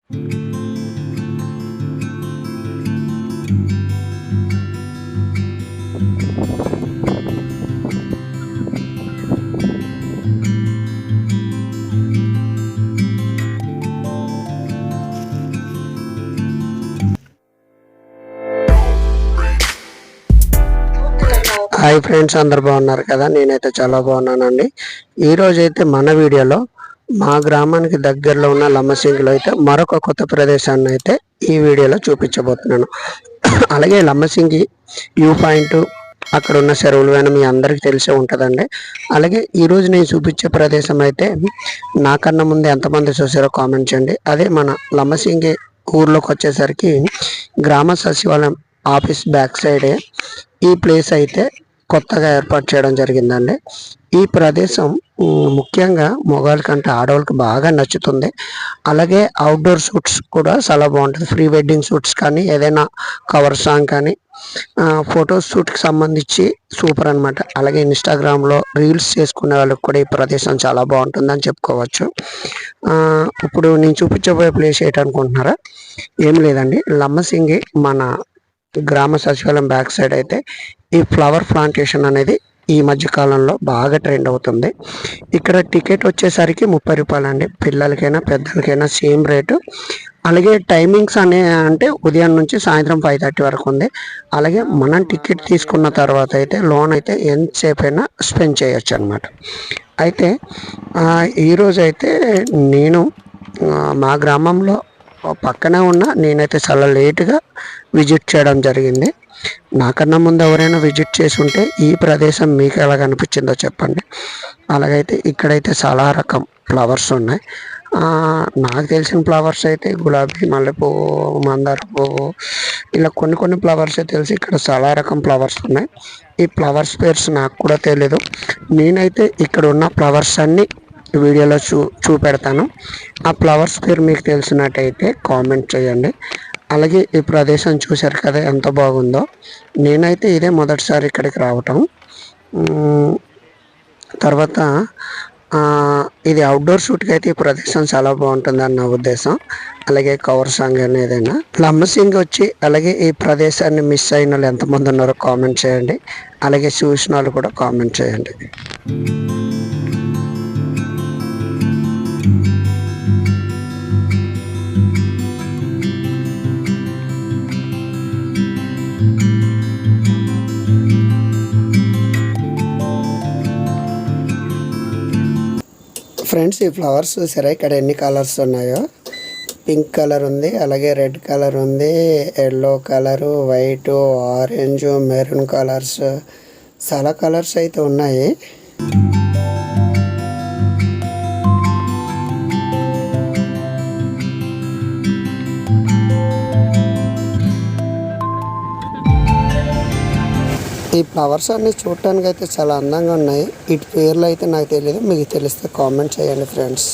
Hi friends, అందరు బాగున్నారు కదా? నేనైతే చాలా బాగున్నానండి. ఈరోజు అయితే మన వీడియోలో మా గ్రామానికి దగ్గరలో ఉన్న లంబసింగిలో అయితే మరొక కొత్త ప్రదేశాన్ని అయితే ఈ వీడియోలో చూపించబోతున్నాను. అలాగే లంబసింగి వ్యూ పాయింట్, అక్కడ ఉన్న చెరువులు అయినా మీ అందరికీ తెలిసే ఉంటుందండి. అలాగే ఈరోజు నేను చూపించే ప్రదేశం అయితే నాకన్నా ముందు ఎంతమంది చూసారో కామెంట్ చేయండి. అదే మన లంబసింగి ఊర్లోకి వచ్చేసరికి గ్రామ సచివాలయం ఆఫీస్ బ్యాక్ సైడే ఈ ప్లేస్ అయితే కొత్తగా ఏర్పాటు చేయడం జరిగిందండి. ఈ ప్రదేశం ముఖ్యంగా మగవాళ్ళ కంటే ఆడవాళ్ళకి బాగా నచ్చుతుంది. అలాగే అవుట్డోర్ షూట్స్ కూడా చాలా బాగుంటుంది. ప్రీ వెడ్డింగ్ షూట్స్ కానీ, ఏదైనా కవర్ సాంగ్ కానీ, ఫోటో షూట్కి సంబంధించి సూపర్ అనమాట. అలాగే ఇన్స్టాగ్రామ్లో రీల్స్ చేసుకునే వాళ్ళకి కూడా ఈ ప్రదేశం చాలా బాగుంటుందని చెప్పుకోవచ్చు. ఇప్పుడు నేను చూపించబోయే ప్లేస్ ఏంటనుకుంటున్నారా? ఏం లేదండి, లంబసింగి మన గ్రామ సచివాలయం బ్యాక్ సైడ్ అయితే ఈ ఫ్లవర్ ప్లాంటేషన్ అనేది ఈ మధ్య కాలంలో బాగా ట్రెండ్ అవుతుంది. ఇక్కడ టికెట్ వచ్చేసరికి 30 రూపాయలు అండి. పిల్లలకైనా పెద్దలకైనా సేమ్ రేటు. అలాగే టైమింగ్స్ అంటే ఉదయం నుంచి సాయంత్రం 5:30 వరకు ఉంది. అలాగే మనం టికెట్ తీసుకున్న తర్వాత అయితే లోన్ అయితే ఎంతసేపు అయినా స్పెండ్ చేయొచ్చు అనమాట. అయితే ఈరోజు అయితే నేను మా గ్రామంలో పక్కనే ఉన్న నేనైతే చాలా లేటుగా విజిట్ చేయడం జరిగింది. నాకన్నా ముందు ఎవరైనా విజిట్ చేసి ఉంటే ఈ ప్రదేశం మీకు ఎలా కనిపించిందో చెప్పండి. అలాగైతే ఇక్కడైతే చాలా రకం ఫ్లవర్స్ ఉన్నాయి. నాకు తెలిసిన ఫ్లవర్స్ అయితే గులాబీ, మల్లెపువ్వు, మందార పువ్వు, ఇలా కొన్ని ఫ్లవర్స్ తెలిసి ఇక్కడ చాలా రకం ఫ్లవర్స్ ఉన్నాయి. ఈ ఫ్లవర్స్ పేర్స్ నాకు కూడా తెలీదు. నేనైతే ఇక్కడ ఉన్న ఫ్లవర్స్ అన్నీ వీడియోలో చూపెడతాను. ఆ ఫ్లవర్స్ పేరు మీకు తెలిసినట్టయితే కామెంట్ చేయండి. అలాగే ఈ ప్రదేశం చూశారు కదా ఎంత బాగుందో. నేనైతే ఇదే మొదటిసారి ఇక్కడికి రావటం. తర్వాత ఇది అవుట్డోర్ షూట్కి అయితే ఈ ప్రదేశం చాలా బాగుంటుంది అన్న ఉద్దేశం. అలాగే కవర్ సాంగ్ అని ఏదైనా లంబసింగి వచ్చి అలాగే ఈ ప్రదేశాన్ని మిస్ అయిన వాళ్ళు ఎంతమంది ఉన్నారో కామెంట్ చేయండి. అలాగే చూసిన వాళ్ళు కూడా కామెంట్ చేయండి. ఫ్రెండ్స్, ఈ ఫ్లవర్స్ చూసారా ఇక్కడ ఎన్ని కలర్స్ ఉన్నాయో? పింక్ కలర్ ఉంది, అలాగే రెడ్ కలర్ ఉంది, yellow colour, white, orange, maroon colours, చాలా కలర్స్ అయితే ఉన్నాయి. ఈ ఫ్లవర్స్ అన్నీ చూడటానికి అయితే చాలా అందంగా ఉన్నాయి. వీటి పేర్లు అయితే నాకు తెలియదు, మీకు తెలిస్తే కామెంట్ చేయండి ఫ్రెండ్స్.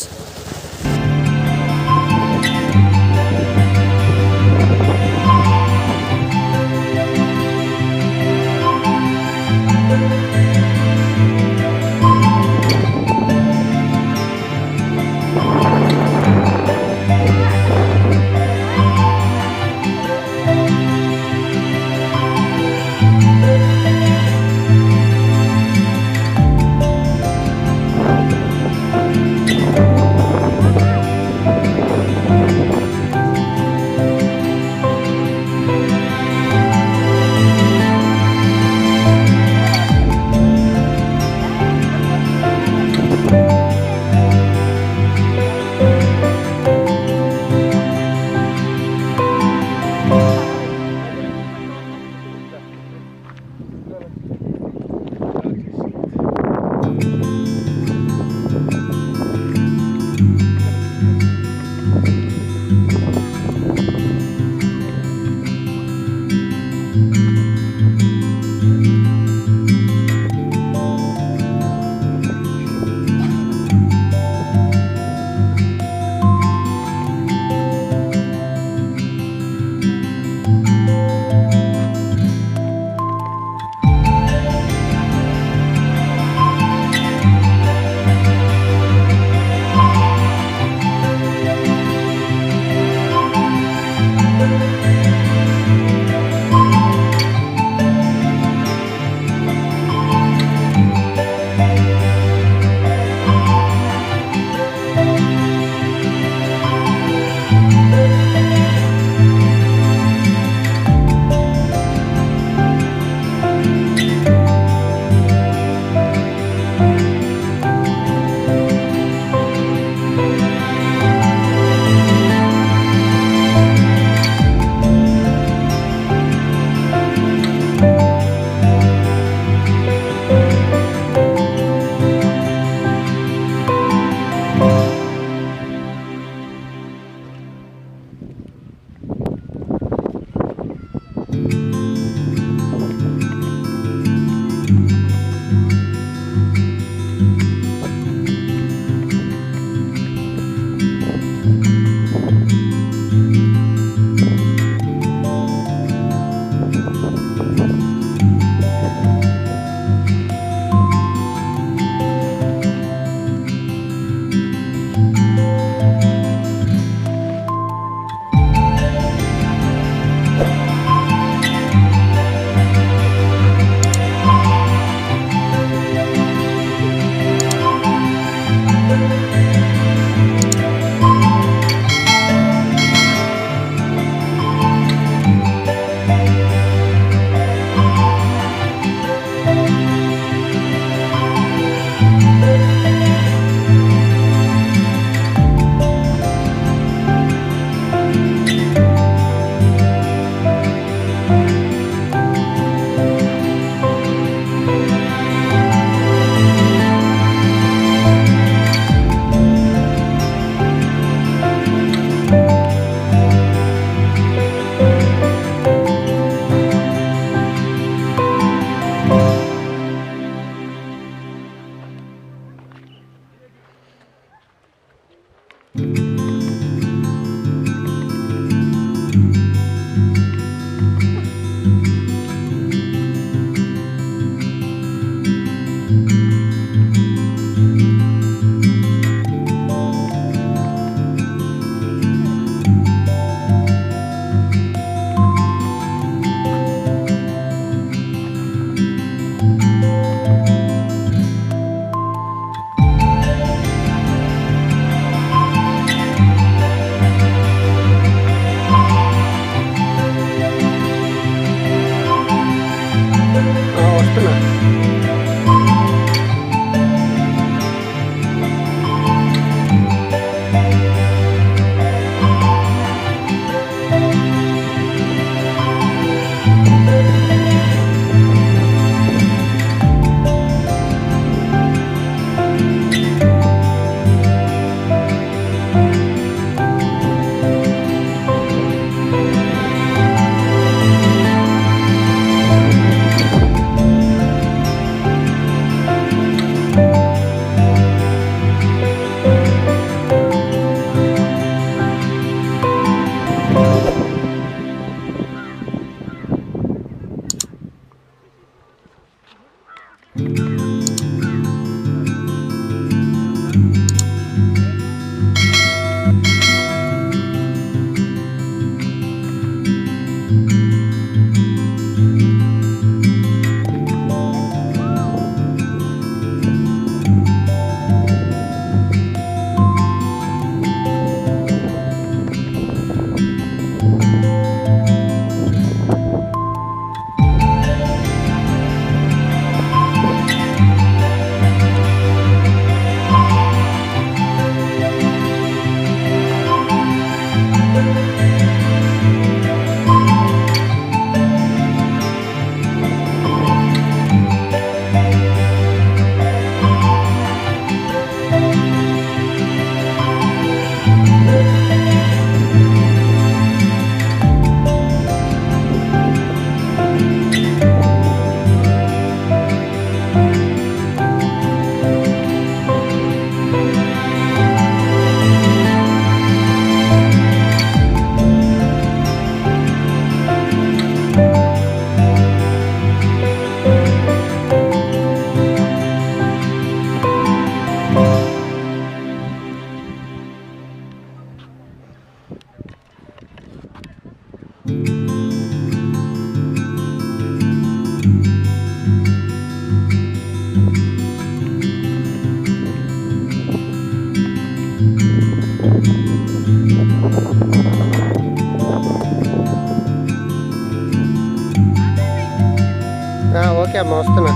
ఓకే అమ్మ వస్తున్నా.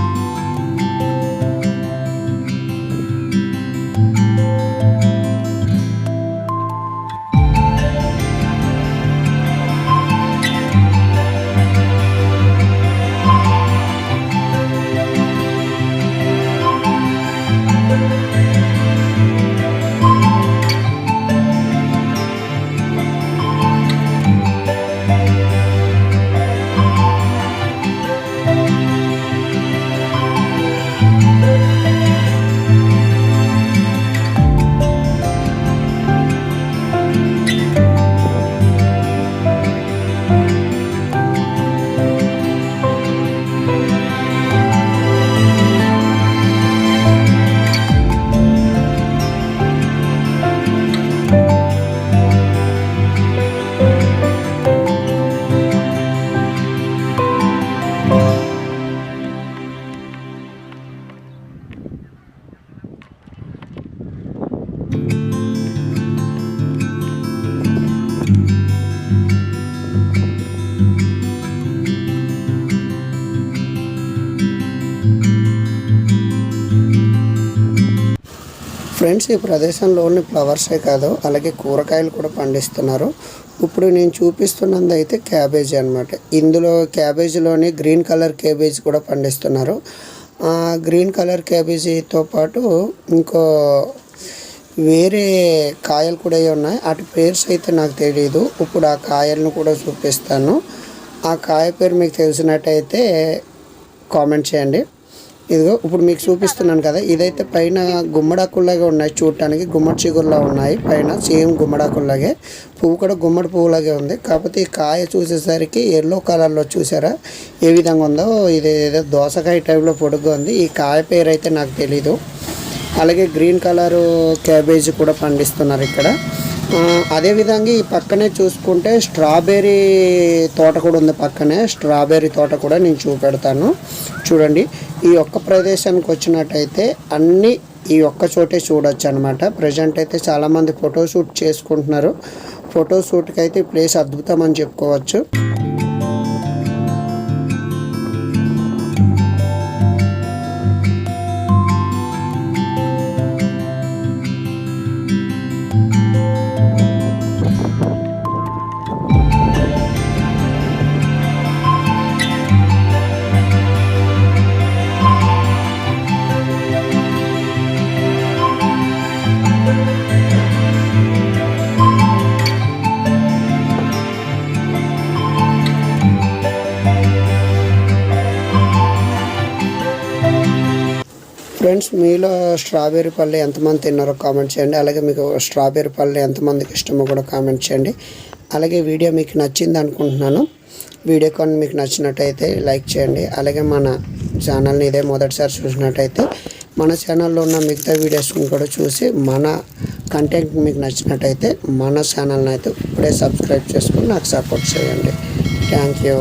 ఫ్రెండ్స్, ఈ ప్రదేశంలో ఓన్లీ ఫ్లవర్సే కాదు, అలాగే కూరగాయలు కూడా పండిస్తున్నారు. ఇప్పుడు నేను చూపిస్తున్నది అయితే క్యాబేజీ అనమాట. ఇందులో క్యాబేజీలోని గ్రీన్ కలర్ క్యాబేజీ కూడా పండిస్తున్నారు. గ్రీన్ కలర్ క్యాబేజీతో పాటు ఇంకో వేరే కాయలు కూడా ఉన్నాయి. వాటి పేర్స్ అయితే నాకు తెలియదు. ఇప్పుడు ఆ కాయలను కూడా చూపిస్తాను. ఆ కాయ పేరు మీకు తెలిసినట్టయితే కామెంట్ చేయండి. ఇదిగో ఇప్పుడు మీకు చూపిస్తున్నాను కదా, ఇదైతే పైన గుమ్మడాకుల్లాగే ఉన్నాయి. చూడటానికి గుమ్మడి చిగురులా ఉన్నాయి. పైన సేమ్ గుమ్మడాకుల్లాగే, పువ్వు కూడా గుమ్మడి పువ్వులాగే ఉంది. కాకపోతే ఈ కాయ చూసేసరికి ఎల్లో కలర్లో చూసారా ఏ విధంగా ఉందో. ఇది ఏదో దోసకాయ టైప్లో పొడుగ్గా ఉంది. ఈ కాయ పేరు అయితే నాకు తెలీదు. అలాగే గ్రీన్ కలరు క్యాబేజీ కూడా పండిస్తున్నారు ఇక్కడ. అదేవిధంగా ఈ పక్కనే చూసుకుంటే స్ట్రాబెర్రీ తోట కూడా ఉంది. పక్కనే స్ట్రాబెర్రీ తోట కూడా నేను చూపెడతాను. చూడండి, ఈ ఒక్క ప్రదేశానికి వచ్చినట్టయితే అన్నీ ఈ ఒక్క చోటే చూడొచ్చు అనమాట. ప్రజెంట్ అయితే చాలామంది ఫోటోషూట్ చేసుకుంటున్నారు. ఫోటోషూట్కి అయితే ఈ ప్లేస్ అద్భుతం అని చెప్పుకోవచ్చు. ఫ్రెండ్స్, మీలో స్ట్రాబెర్రీ పళ్ళు ఎంతమంది తిన్నారో కామెంట్ చేయండి. అలాగే మీకు స్ట్రాబెర్రీ పళ్ళు ఎంతమందికి ఇష్టమో కూడా కామెంట్ చేయండి. అలాగే వీడియో మీకు నచ్చింది అనుకుంటున్నాను. వీడియో కానీ మీకు నచ్చినట్టయితే లైక్ చేయండి. అలాగే మన ఛానల్ని ఇదే మొదటిసారి చూసినట్టయితే మన ఛానల్లో ఉన్న మిగతా వీడియోస్ని కూడా చూసి మన కంటెంట్ మీకు నచ్చినట్టయితే మన ఛానల్ని అయితే ఇప్పుడే సబ్స్క్రైబ్ చేసుకుని నాకు సపోర్ట్ చేయండి. Thank you.